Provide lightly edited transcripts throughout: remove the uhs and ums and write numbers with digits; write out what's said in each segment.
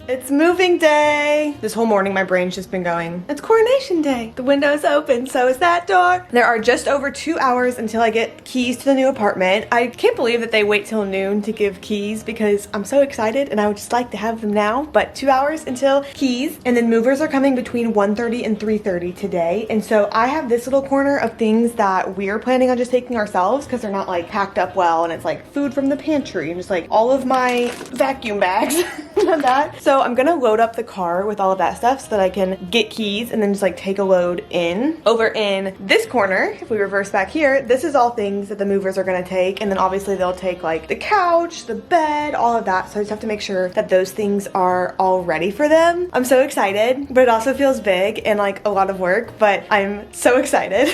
It's moving day. This whole morning my brain's just been going, it's coronation day. The window's open, so is that door. There are just over 2 hours until I get keys to the new apartment. I can't believe that they wait till noon to give keys because I'm so excited and I would just like to have them now, but 2 hours until keys. And then movers are coming between 1:30 and 3:30 today. And so I have this little corner of things that we're planning on just taking ourselves because they're not like packed up well, and it's like food from the pantry and just like all of my vacuum bags and that. So I'm gonna load up the car with all of that stuff so that I can get keys and then just like take a load in. Over in this corner, if we reverse back here, this is all things that the movers are gonna take, and then obviously they'll take like the couch, the bed, all of that. So I just have to make sure that those things are all ready for them. I'm so excited, but it also feels big and like a lot of work, but I'm so excited.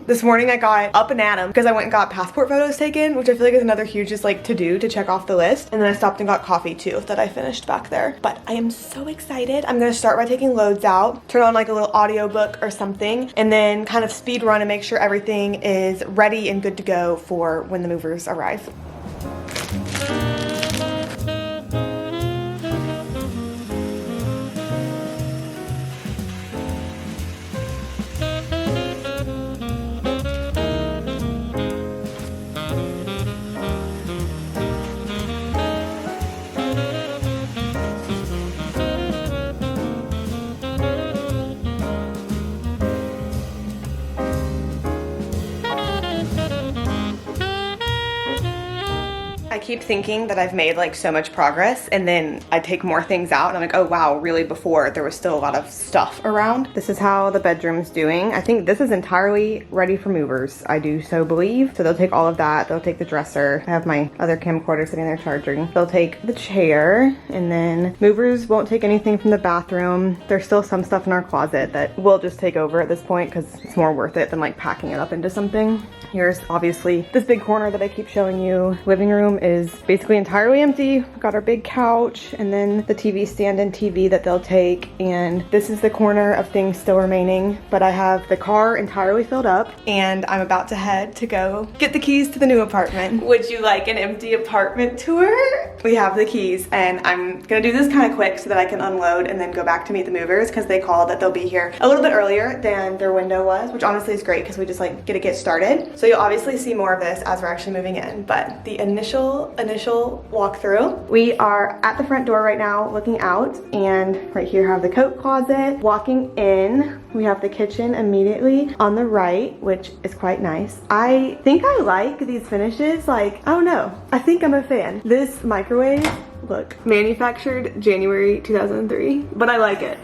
This morning I got up and at 'em because I went and got passport photos taken, which I feel like is another huge just like to do to check off the list. And then I stopped and got coffee too that I finished back there. But I am so excited. I'm gonna start by taking loads out, turn on like a little audiobook or something, and then kind of speed run and make sure everything is ready and good to go for when the movers arrive. I keep thinking that I've made like so much progress, and then I take more things out and I'm like, oh wow, really before there was still a lot of stuff around. This is how the bedroom's doing. I think this is entirely ready for movers, I do so believe. So they'll take all of that, they'll take the dresser. I have my other camcorder sitting there charging. They'll take the chair, and then movers won't take anything from the bathroom. There's still some stuff in our closet that we'll just take over at this point because it's more worth it than like packing it up into something. Here's obviously this big corner that I keep showing you. Living room is basically entirely empty. We've got our big couch and then the TV stand and TV that they'll take. And this is the corner of things still remaining, but I have the car entirely filled up and I'm about to head to go get the keys to the new apartment. Would you like an empty apartment tour? We have the keys and I'm gonna do this kind of quick so that I can unload and then go back to meet the movers because they called that they'll be here a little bit earlier than their window was, which honestly is great because we just like get started. So you'll obviously see more of this as we're actually moving in, but the initial walkthrough. We are at the front door right now looking out, and right here have the coat closet. Walking in, we have the kitchen immediately on the right, which is quite nice. I think I like these finishes. Like, I don't know, I think I'm a fan. This microwave, look, manufactured January 2003, but I like it.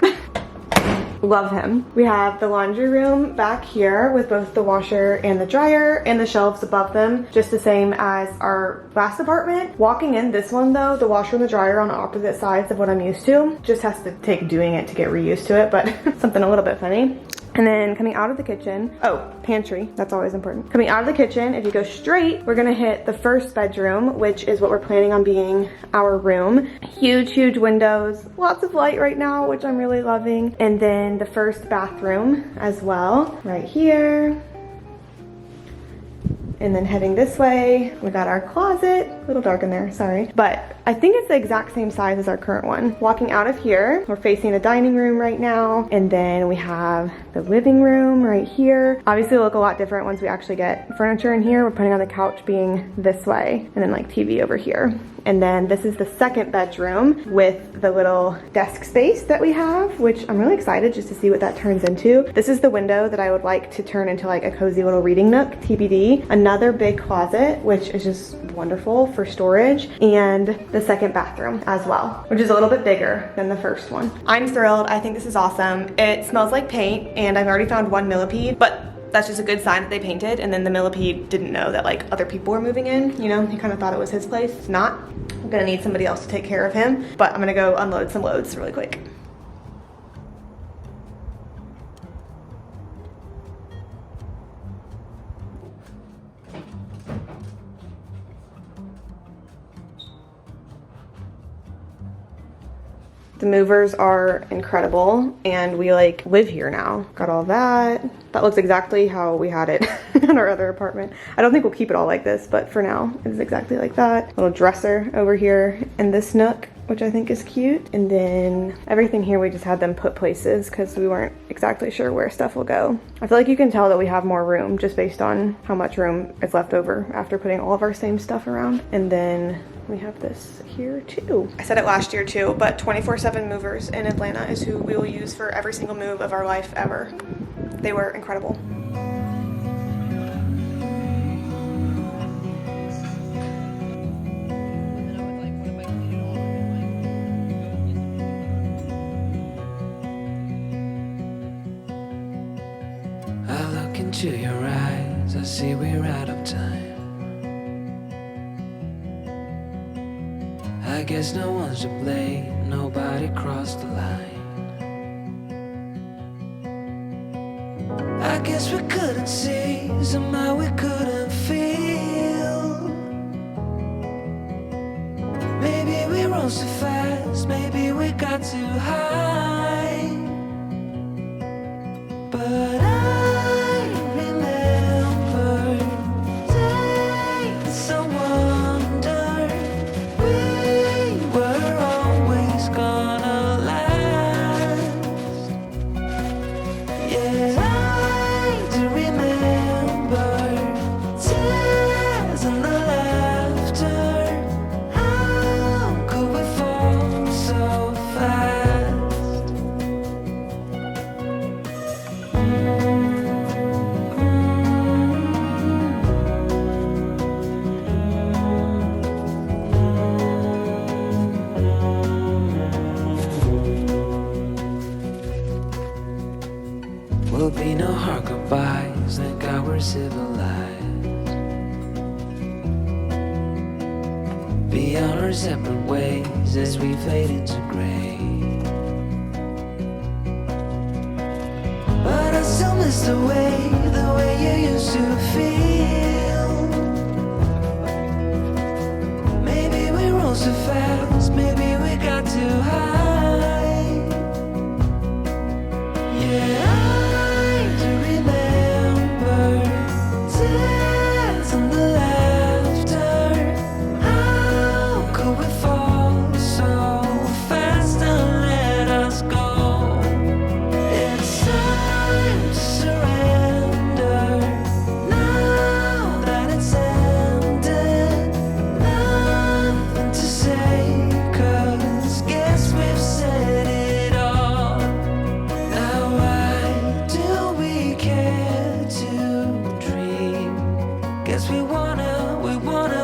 Love him. We have the laundry room back here with both the washer and the dryer and the shelves above them, just the same as our last apartment. Walking in this one though, the washer and the dryer on opposite sides of what I'm used to. Just has to take doing it to get reused to it, but something a little bit funny. And then coming out of the kitchen, oh, pantry, that's always important. Coming out of the kitchen, if you go straight, we're gonna hit the first bedroom, which is what we're planning on being our room. Huge, huge windows, lots of light right now, which I'm really loving. And then the first bathroom as well, right here. And then heading this way, we got our closet. A little dark in there, sorry. But I think it's the exact same size as our current one. Walking out of here, we're facing the dining room right now. And then we have the living room right here. Obviously it'll look a lot different once we actually get furniture in here. We're planning on the couch being this way and then like TV over here. And then this is the second bedroom with the little desk space that we have, which I'm really excited just to see what that turns into. This is the window that I would like to turn into like a cozy little reading nook, TBD. Another big closet, which is just wonderful for storage. And the second bathroom as well, which is a little bit bigger than the first one. I'm thrilled. I think this is awesome. It smells like paint and I've already found one millipede, but that's just a good sign that they painted, and then the millipede didn't know that like other people were moving in, you know, he kind of thought it was his place. It's not. I'm gonna need somebody else to take care of him, but I'm gonna go unload some loads really quick. The movers are incredible and we like live here now. Got all that. That looks exactly how we had it in our other apartment. I don't think we'll keep it all like this, but for now it is exactly like that. Little dresser over here in this nook. which I think is cute. And then everything here, we just had them put places because we weren't exactly sure where stuff will go. I feel like you can tell that we have more room just based on how much room is left over after putting all of our same stuff around. And then we have this here too. I said it last year too, but 24/7 movers in Atlanta is who we will use for every single move of our life ever. They were incredible. I look into your eyes, I see we're out of time. I guess no one's to blame, nobody crossed the line. I guess we couldn't see, somehow we couldn't feel. Maybe we rose too fast, maybe we got too high. But I remember days I wondered we were always gonna last. Yeah, I do remember tears and the laughter. How could we fall so fast? Will be no hard goodbyes, thank God we're civilized. Be on our separate ways as we fade into gray. But I still miss the way you used to feel. Maybe we rose too fast, maybe we got too high. Yeah, I do remember tears and the laughter. How could we fall so fast and let us go? It's time to surrender now that it's ended. Nothing to say, 'cause guess we've said it all. Now why do we care to dream? Guess we wanna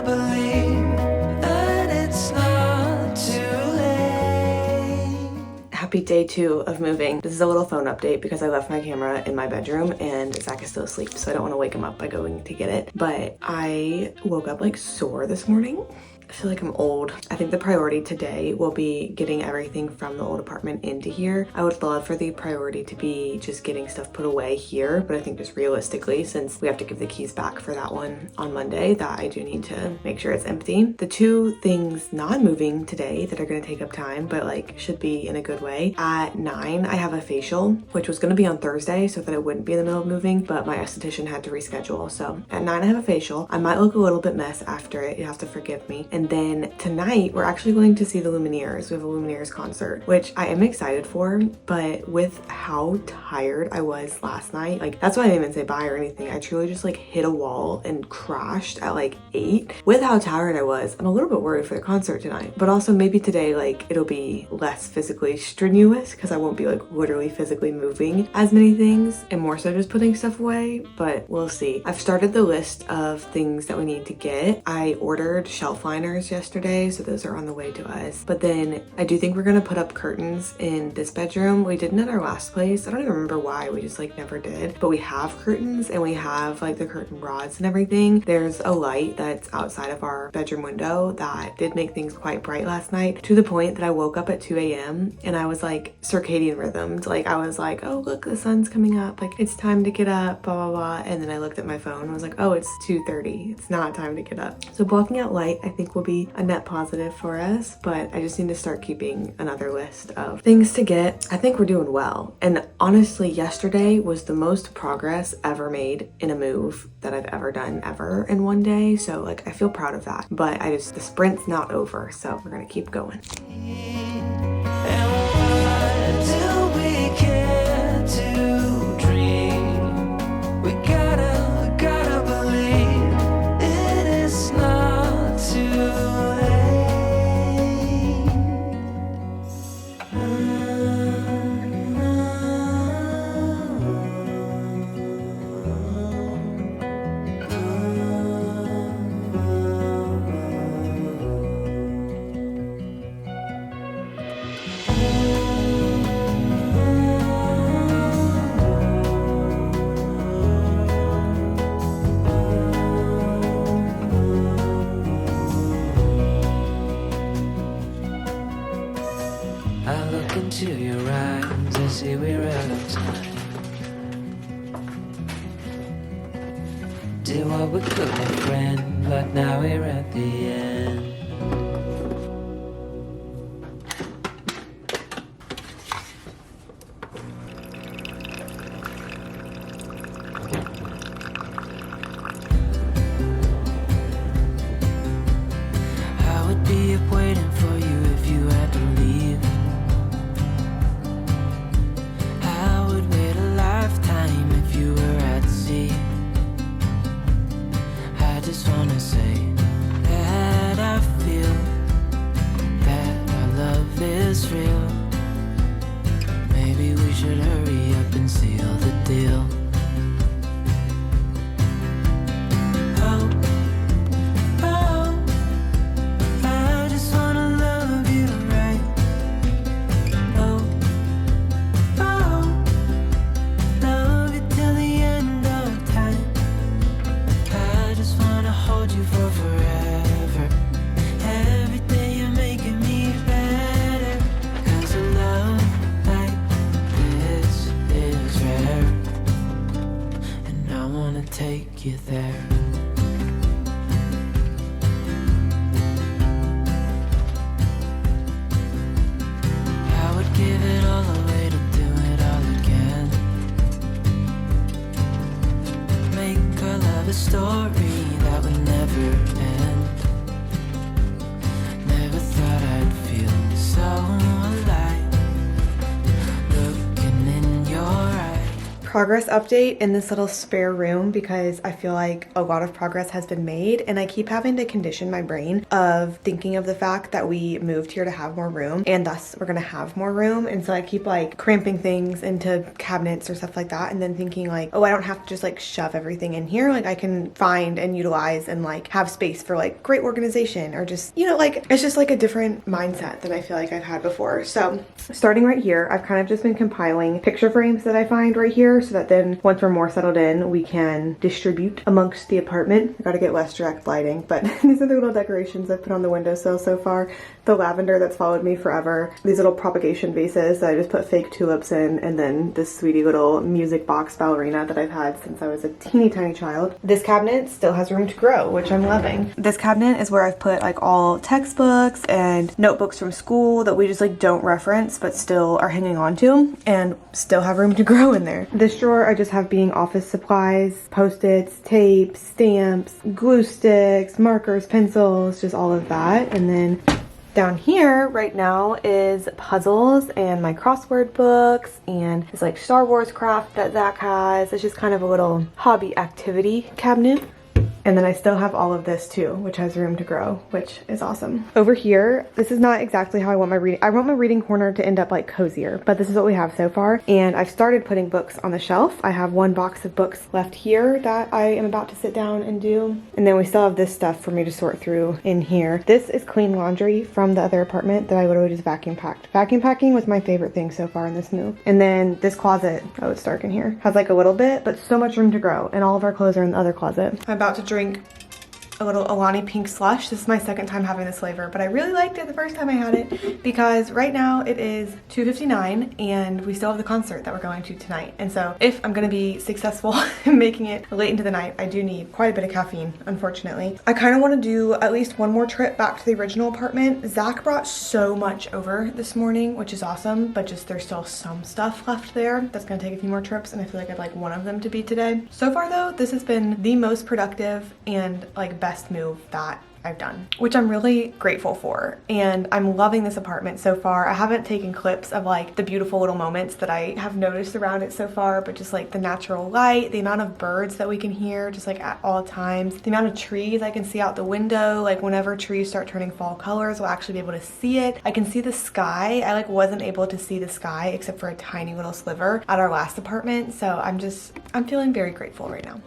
believe that it's not too late. Happy day 2 of moving. This is a little phone update because I left my camera in my bedroom and Zach is still asleep, so I don't want to wake him up by going to get it. But I woke up like sore this morning. I feel like I'm old. I think the priority today will be getting everything from the old apartment into here. I would love for the priority to be just getting stuff put away here, but I think just realistically, since we have to give the keys back for that one on Monday, that I do need to make sure it's empty. The 2 things non-moving today that are gonna take up time, but like should be in a good way. At 9, I have a facial, which was gonna be on Thursday so that it wouldn't be in the middle of moving, but my esthetician had to reschedule. So at 9, I have a facial. I might look a little bit mess after it. You have to forgive me. And then tonight, we're actually going to see the Lumineers. We have a Lumineers concert, which I am excited for, but with how tired I was last night, like that's why I didn't even say bye or anything. I truly just like hit a wall and crashed at like 8. With how tired I was, I'm a little bit worried for the concert tonight, but also maybe today, like it'll be less physically strenuous because I won't be like literally physically moving as many things and more so just putting stuff away, but we'll see. I've started the list of things that we need to get. I ordered shelf liners yesterday, so those are on the way to us. But then I do think we're gonna put up curtains in this bedroom. We didn't at our last place. I don't even remember why, we just like never did. But we have curtains and we have like the curtain rods and everything. There's a light that's outside of our bedroom window that did make things quite bright last night, to the point that I woke up at 2 a.m. and I was like circadian rhythmed. Like I was like, oh look, the sun's coming up, like it's time to get up, blah blah blah. And then I looked at my phone and was like, oh, it's 2:30. It's not time to get up. So blocking out light I think will will be a net positive for us, but I just need to start keeping another list of things to get. I think we're doing well. And honestly, yesterday was the most progress ever made in a move that I've ever done ever in one day. So like, I feel proud of that, but the sprint's not over. So we're gonna keep going. I look into your eyes, I see we're out of time. Did what we could, my friend, but now we're at the end. I would be up waiting for you if you had to leave. I would wait a lifetime if you were at sea. I just wanna say that I feel that our love is real. Maybe we should hurry up and seal the deal. Oh, oh, I just wanna love you right. Oh, oh, love you till the end of time. I just wanna hold you for forever. Every day you're making me better. 'Cause a love like this is rare. And I wanna take you there. I would give it all away to do it all again. Make our love a story that would never end. Never thought I'd feel so alive looking in your eyes. Progress update in this little spare room, because I feel like a lot of progress has been made and I keep having to condition my brain of thinking of the fact that we moved here to have more room and thus we're gonna have more room. And so I keep like cramping things into cabinets or stuff like that, and then thinking like, oh, I don't have to just like shove everything in here. Like I can find and utilize and like have space for like great organization, or just, you know, like it's just like a different mindset than I feel like I've had before. So starting right here, I've kind of just been compiling picture frames that I find right here, so that then once we're more settled in, we can distribute amongst the apartment. I gotta get less direct lighting, but these are the little decorations I've put on the windowsill so far. The lavender that's followed me forever. These little propagation vases that I just put fake tulips in, and then this sweetie little music box ballerina that I've had since I was a teeny tiny child. This cabinet still has room to grow, which I'm loving. This cabinet is where I've put like all textbooks and notebooks from school that we just like don't reference but still are hanging on to and still have room to grow in there. This drawer I just have being office supplies, post-its, tapes, stamps, glue sticks, markers, pencils, just all of that. And then down here right now is puzzles and my crossword books and this like Star Wars craft that Zach has. It's just kind of a little hobby activity cabinet. And then I still have all of this too, which has room to grow, which is awesome. Over here, this is not exactly how I want my reading. I want my reading corner to end up like cozier, but this is what we have so far. And I've started putting books on the shelf. I have one box of books left here that I am about to sit down and do. And then we still have this stuff for me to sort through in here. This is clean laundry from the other apartment that I literally just vacuum packed. Vacuum packing was my favorite thing so far in this move. And then this closet, oh, it's dark in here, has like a little bit, but so much room to grow. And all of our clothes are in the other closet. I'm about to drink a little Alani pink slush. This is my second time having this flavor, but I really liked it the first time I had it because right now it is 2:59 and we still have the concert that we're going to tonight. And so if I'm gonna be successful in making it late into the night, I do need quite a bit of caffeine, unfortunately. I kind of want to do at least one more trip back to the original apartment. Zach brought so much over this morning, which is awesome, but just there's still some stuff left there that's gonna take a few more trips, and I feel like I'd like one of them to be today. So far though, this has been the most productive and like best move that I've done, which I'm really grateful for. And I'm loving this apartment so far. I haven't taken clips of like the beautiful little moments that I have noticed around it so far, but just like the natural light, the amount of birds that we can hear just like at all times, the amount of trees I can see out the window. Like whenever trees start turning fall colors, we'll actually be able to see it. I can see the sky. I like wasn't able to see the sky except for a tiny little sliver at our last apartment. So I'm feeling very grateful right now.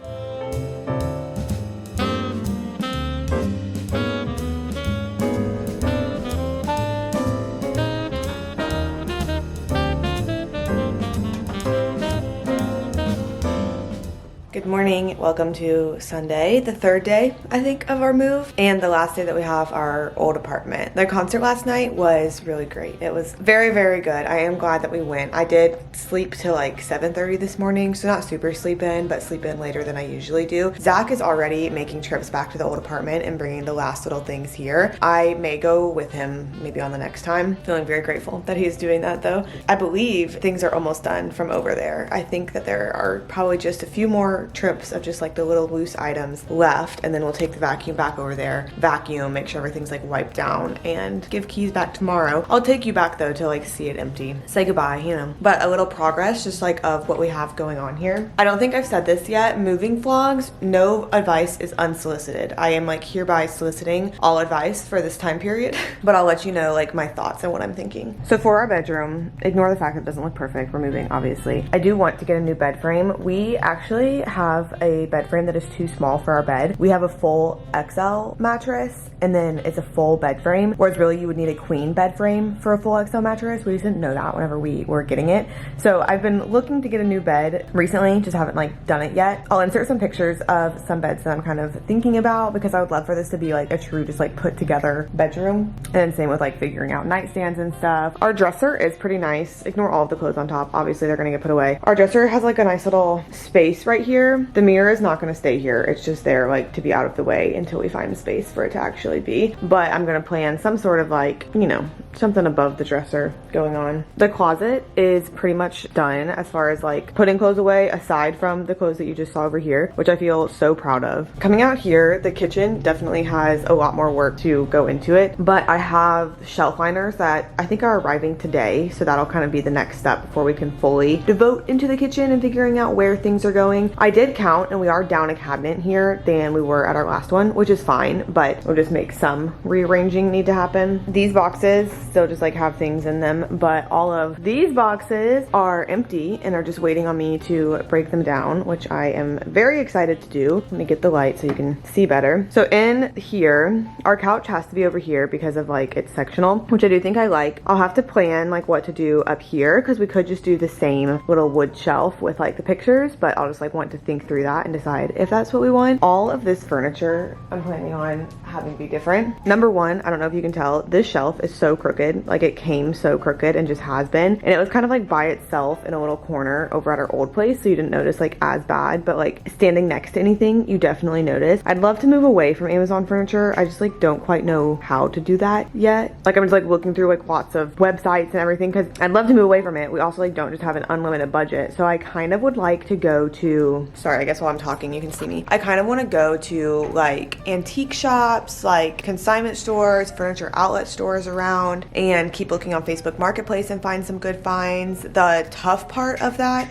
Good morning, welcome to Sunday, the third day, I think, of our move, and the last day that we have our old apartment. The concert last night was really great. It was very, very good. I am glad that we went. I did sleep till like 7:30 this morning, so not super sleep in, but sleep in later than I usually do. Zach is already making trips back to the old apartment and bringing the last little things here. I may go with him maybe on the next time. Feeling very grateful that he's doing that though. I believe things are almost done from over there. I think that there are probably just a few more trips of just like the little loose items left, and then we'll take the vacuum back over there, vacuum, make sure everything's like wiped down, and give keys back tomorrow. I'll take you back though to like see it empty, say goodbye, you know. But a little progress just like of what we have going on here. I don't think I've said this yet. Moving vlogs, no advice is unsolicited. I am like hereby soliciting all advice for this time period, but I'll let you know like my thoughts and what I'm thinking. So for our bedroom, ignore the fact that it doesn't look perfect. We're moving, obviously. I do want to get a new bed frame. We actually have a bed frame that is too small for our bed. We have a full XL mattress and then it's a full bed frame, whereas really you would need a queen bed frame for a full XL mattress. We just didn't know that whenever we were getting it. So I've been looking to get a new bed recently, just haven't like done it yet. I'll insert some pictures of some beds that I'm kind of thinking about because I would love for this to be like a true just like put together bedroom. And same with like figuring out nightstands and stuff. Our dresser is pretty nice. Ignore all of the clothes on top. Obviously they're gonna get put away. Our dresser has like a nice little space right here. The mirror is not gonna stay here. It's just there like to be out of the way until we find a space for it to actually be. But I'm gonna plan some sort of like, you know, something above the dresser going on. The closet is pretty much done as far as like putting clothes away, aside from the clothes that you just saw over here, which I feel so proud of. Coming out here, the kitchen definitely has a lot more work to go into it, but I have shelf liners that I think are arriving today, so that'll kind of be the next step before we can fully devote into the kitchen and figuring out where things are going. I did count and we are down a cabinet here than we were at our last one, which is fine, but we'll just make some rearranging need to happen. These boxes still just like have things in them, but all of these boxes are empty and are just waiting on me to break them down, which I am very excited to do. Let me get the light so you can see better. So in here, our couch has to be over here because of like it's sectional, which I do think I like. I'll have to plan like what to do up here because we could just do the same little wood shelf with like the pictures, but I'll just like want to think through that and decide if that's what we want. All of this furniture I'm planning on having to be different. Number one, I don't know if you can tell, this shelf is so crooked. Like it came so crooked and just has been, and it was kind of like by itself in a little corner over at our old place, so you didn't notice like as bad, but like standing next to anything you definitely notice. I'd love to move away from Amazon furniture. I just like don't quite know how to do that yet. Like I'm just like looking through like lots of websites and everything because I'd love to move away from it. We also like don't just have an unlimited budget, so I kind of would like to go to, sorry, I guess while I'm talking you can see me, I kind of want to go to like antique shops, like consignment stores, furniture outlet stores around, and keep looking on Facebook Marketplace and find some good finds. The tough part of that,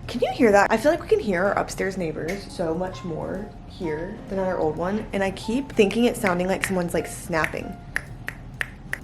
can you hear that? I feel like we can hear our upstairs neighbors so much more here than at our old one, and I keep thinking it's sounding like someone's like snapping.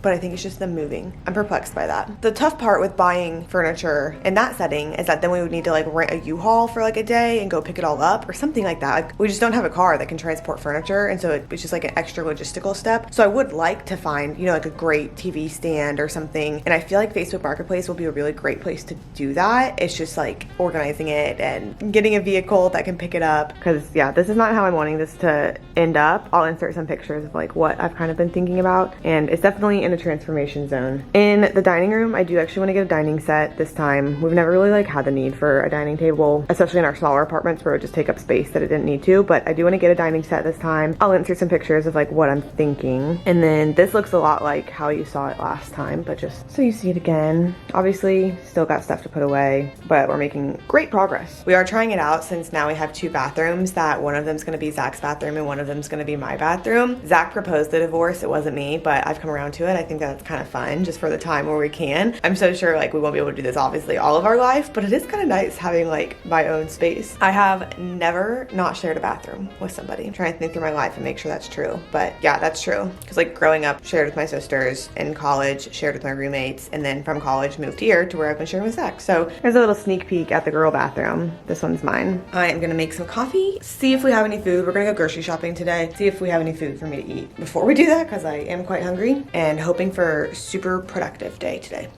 but I think it's just them moving. I'm perplexed by that. The tough part with buying furniture in that setting is that then we would need to like rent a U-Haul for like a day and go pick it all up or something like that. Like, we just don't have a car that can transport furniture, and so it's just like an extra logistical step. So I would like to find, you know, like a great TV stand or something, and I feel like Facebook Marketplace will be a really great place to do that. It's just like organizing it and getting a vehicle that can pick it up, because yeah, this is not how I'm wanting this to end up. I'll insert some pictures of like what I've kind of been thinking about, and it's definitely in a transformation zone. In the dining room, I do actually want to get a dining set this time. We've never really like had the need for a dining table, especially in our smaller apartments where it would just take up space that it didn't need to, but I do want to get a dining set this time. I'll insert some pictures of like what I'm thinking. And then this looks a lot like how you saw it last time, but just so you see it again. Obviously still got stuff to put away, but we're making great progress. We are trying it out since now we have two bathrooms, that one of them's going to be Zach's bathroom and one of them's going to be my bathroom. Zach proposed the divorce, it wasn't me, but I've come around to it. I think that's kind of fun just for the time where we can. I'm so sure like we won't be able to do this obviously all of our life, but it is kind of nice having like my own space. I have never not shared a bathroom with somebody. I'm trying to think through my life and make sure that's true, but yeah, that's true. Because like growing up, shared with my sisters, in college, shared with my roommates, and then from college moved here to where I've been sharing with Zach. So there's a little sneak peek at the girl bathroom. This one's mine. I am gonna make some coffee, see if we have any food. We're gonna go grocery shopping today, see if we have any food for me to eat before we do that, because I am quite hungry, and hoping for a super productive day today.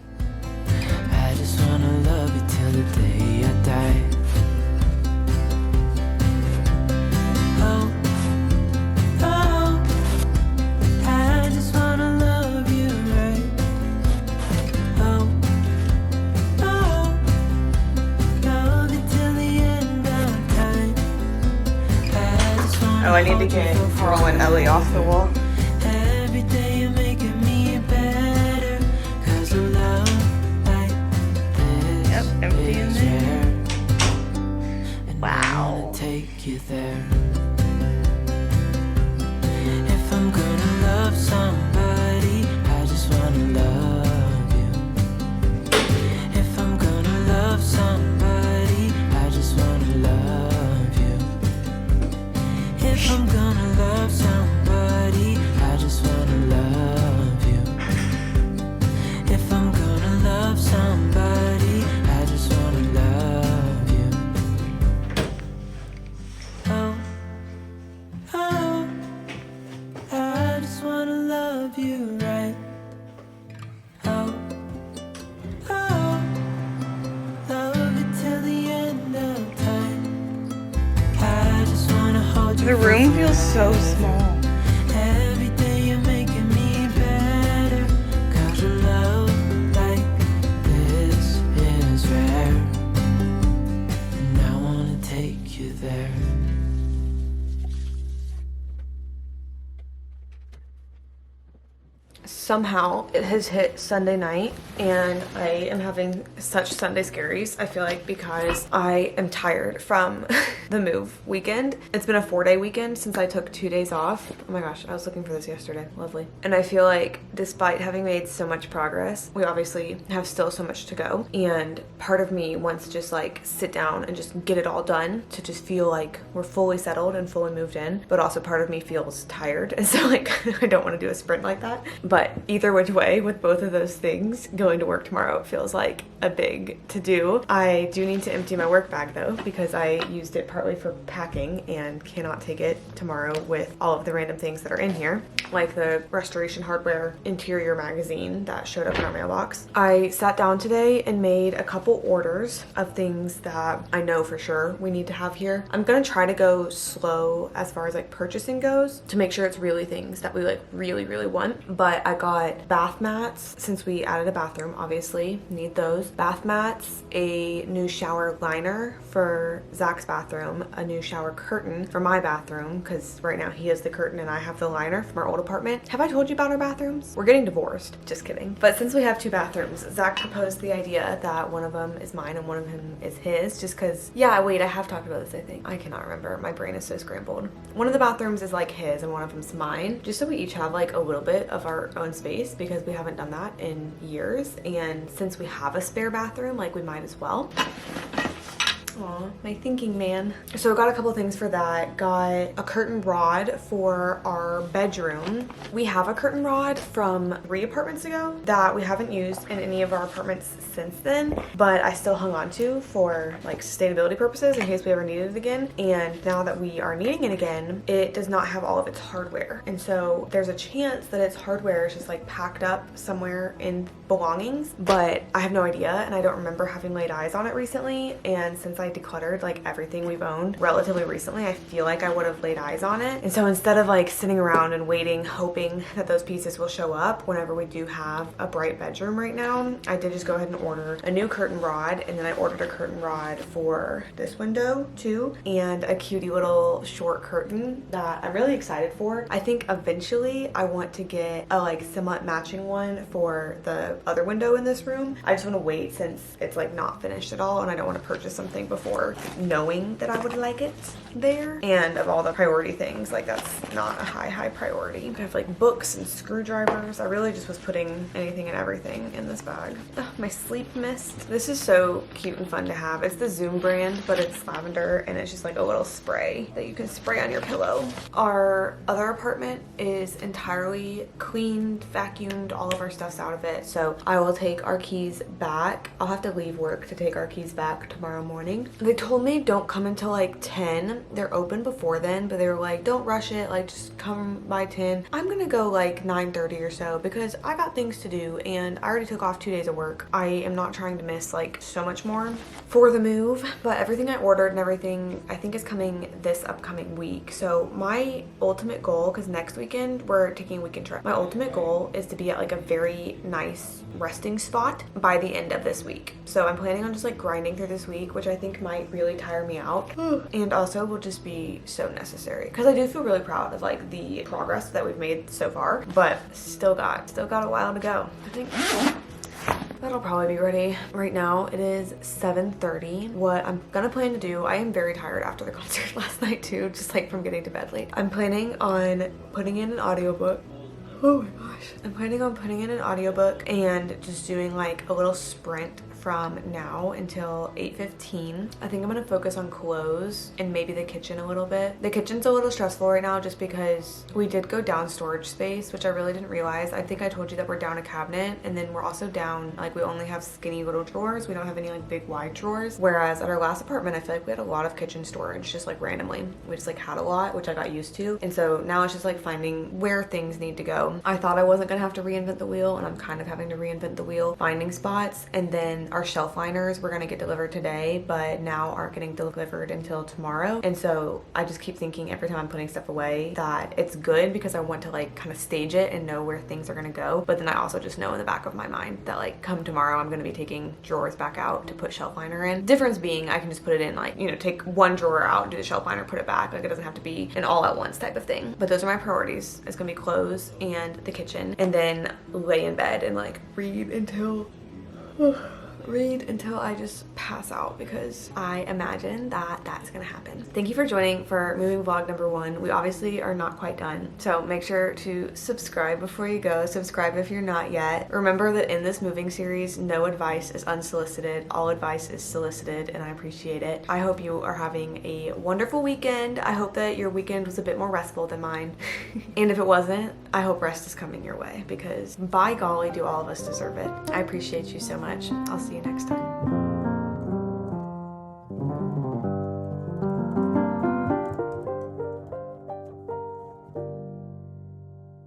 I just wanna love you till the day I die. Oh, oh, I just wanna love you right. Oh, oh, love you till the end of time. I just wanna Oh, I need to get Carl and Ellie off the wall. every day you're making me better, 'cause a love like this. Yep, empty in is there. rare. And I Wow. wanna take you there. If I'm gonna love somebody, I just wanna love you. If I'm gonna love somebody, I just wanna love you. If I'm gonna love somebody, I just wanna love you. If I'm gonna love somebody, I just wanna love you. Oh, oh, I just wanna love you right. Oh, oh, love you till the end of time. I just wanna hold you. The room feels so small. Every day you're making me better, 'cause a love like this is rare. And I wanna take you there. Somehow it has hit Sunday night and I am having such Sunday scaries, I feel like, because I am tired from the move weekend. It's been a 4-day weekend since I took 2 days off. Oh my gosh, I was looking for this yesterday. Lovely. And I feel like despite having made so much progress, we obviously have still so much to go. And part of me wants to just like sit down and just get it all done, to just feel like we're fully settled and fully moved in. But also part of me feels tired. And so like I don't want to do a sprint like that. But either which way, with both of those things, going to work tomorrow feels like a big to-do. I do need to empty my work bag though, because I used it partly for packing and cannot take it tomorrow with all of the random things that are in here, like the Restoration Hardware interior magazine that showed up in our mailbox. I sat down today and made a couple orders of things that I know for sure we need to have here. I'm gonna try to go slow as far as like purchasing goes, to make sure it's really things that we like really want. But I got bath mats, since we added a bathroom, obviously need those. Bath mats, a new shower liner for Zach's bathroom, a new shower curtain for my bathroom, because right now he has the curtain and I have the liner from our old apartment. Have I told you about our bathrooms? We're getting divorced. Just kidding. But since we have two bathrooms, Zach proposed the idea that one of them is mine and one of them is his, just because, yeah, wait, I have talked about this, I think. I cannot remember. My brain is so scrambled. One of the bathrooms is like his and one of them's mine, just so we each have like a little bit of our own space, because we haven't done that in years. And since we have a spare bathroom, like we might as well. Aw, my thinking man. So I got a couple things for that. Got a curtain rod for our bedroom. We have a curtain rod from 3 apartments ago that we haven't used in any of our apartments since then, but I still hung on to for like sustainability purposes in case we ever needed it again. And now that we are needing it again, it does not have all of its hardware. And so there's a chance that its hardware is just like packed up somewhere in belongings, but I have no idea, and I don't remember having laid eyes on it recently. And since I decluttered like everything we've owned relatively recently, I feel like I would have laid eyes on it. And so instead of like sitting around and waiting hoping that those pieces will show up whenever we do have a bright bedroom right now, I did just go ahead and order a new curtain rod, and then I ordered a curtain rod for this window too, and a cutie little short curtain that I'm really excited for. I think eventually I want to get a like somewhat matching one for the other window in this room. I just want to wait since it's like not finished at all, and I don't want to purchase something before knowing that I would like it there. And of all the priority things, like that's not a high priority. I have like books and screwdrivers. I really just was putting anything and everything in this bag. Ugh, my sleep mist. This is so cute and fun to have. It's the Zoom brand, but it's lavender, and it's just like a little spray that you can spray on your pillow. Our other apartment is entirely cleaned, vacuumed, all of our stuff's out of it. So I will take our keys back. I'll have to leave work to take our keys back tomorrow morning. They told me don't come until like 10. They're open before then, but they were like, don't rush it, like just come by 10. I'm gonna go like 9:30 or so because I got things to do, and I already took off 2 days of work. I am not trying to miss like so much more for the move, but everything I ordered and everything I think is coming this upcoming week. So my ultimate goal, because next weekend we're taking a weekend trip, my ultimate goal is to be at like a very nice resting spot by the end of this week. So I'm planning on just like grinding through this week, which I think might really tire me out and also will just be so necessary because I do feel really proud of like the progress that we've made so far, but still got a while to go. I think that'll probably be ready. Right now it is 7:30. What I'm gonna plan to do, I am very tired after the concert last night too, just like from getting to bed late. I'm planning on putting in an audiobook. Oh my gosh. I'm planning on putting in an audiobook and just doing like a little sprint from now until 8:15. I think I'm gonna focus on clothes and maybe the kitchen a little bit. The kitchen's a little stressful right now just because we did go down storage space, which I really didn't realize. I think I told you that we're down a cabinet, and then we're also down, like we only have skinny little drawers. We don't have any like big wide drawers. Whereas at our last apartment, I feel like we had a lot of kitchen storage just like randomly. We just like had a lot, which I got used to. And so now it's just like finding where things need to go. I thought I wasn't gonna have to reinvent the wheel, and I'm kind of having to reinvent the wheel, finding spots. And then our shelf liners were gonna get delivered today, but now aren't getting delivered until tomorrow. And so I just keep thinking every time I'm putting stuff away that it's good because I want to like kind of stage it and know where things are gonna go. But then I also just know in the back of my mind that like come tomorrow I'm gonna be taking drawers back out to put shelf liner in. Difference being I can just put it in like, you know, take one drawer out, do the shelf liner, put it back. Like it doesn't have to be an all at once type of thing. But those are my priorities. It's gonna be clothes and the kitchen, and then lay in bed and like read until I just pass out, because I imagine that that's gonna happen. Thank you for joining for moving vlog number 1. We obviously are not quite done, so make sure to subscribe before you go. Subscribe if you're not yet. Remember that in this moving series, no advice is unsolicited. All advice is solicited, and I appreciate it. I hope you are having a wonderful weekend. I hope that your weekend was a bit more restful than mine. And if it wasn't, I hope rest is coming your way, because by golly, do all of us deserve it. I appreciate you so much. I'll see you next time.